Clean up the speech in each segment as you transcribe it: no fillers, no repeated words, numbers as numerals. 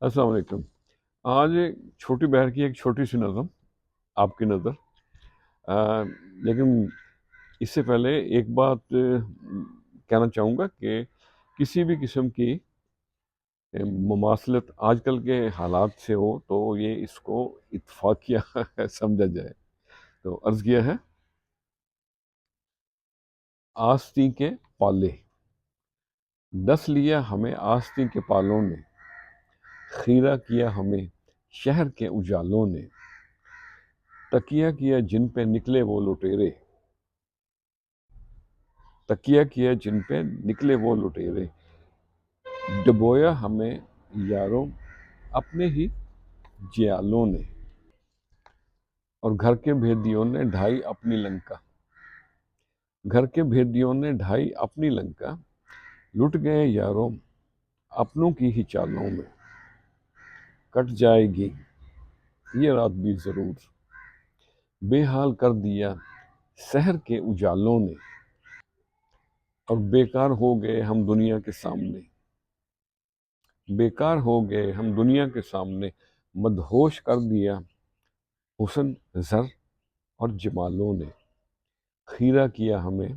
السلام علیکم۔ آج ایک چھوٹی بہر کی ایک چھوٹی سی نظم آپ کی نظر، لیکن اس سے پہلے ایک بات کہنا چاہوں گا کہ کسی بھی قسم کی مماثلت آج کل کے حالات سے ہو تو یہ اس کو اتفاقیہ سمجھا جائے۔ تو عرض کیا ہے، آستی کے پالے ڈس لیا ہمیں، آستی کے پالوں نے خیرہ کیا ہمیں شہر کے اجالوں نے، تکیہ کیا جن پہ نکلے وہ لٹیرے، تکیہ کیا جن پہ نکلے وہ لٹیرے، ڈبویا ہمیں یاروں اپنے ہی جیالوں نے، اور گھر کے بھیدیوں نے ڈھائی اپنی لنکا، گھر کے بھیدیوں نے ڈھائی اپنی لنکا، لٹ گئے یاروں اپنوں کی ہی چالوں میں، کٹ جائے گی یہ رات بھی ضرور، بے حال کر دیا شہر کے اجالوں نے، اور بیکار ہو گئے ہم دنیا کے سامنے، بیکار ہو گئے ہم دنیا کے سامنے، مدہوش کر دیا حسن زر اور جمالوں نے، خیرہ کیا ہمیں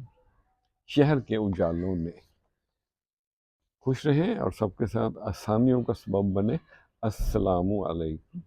شہر کے اجالوں نے۔ خوش رہیں اور سب کے ساتھ آسانیوں کا سبب بنے۔ السلام علیکم۔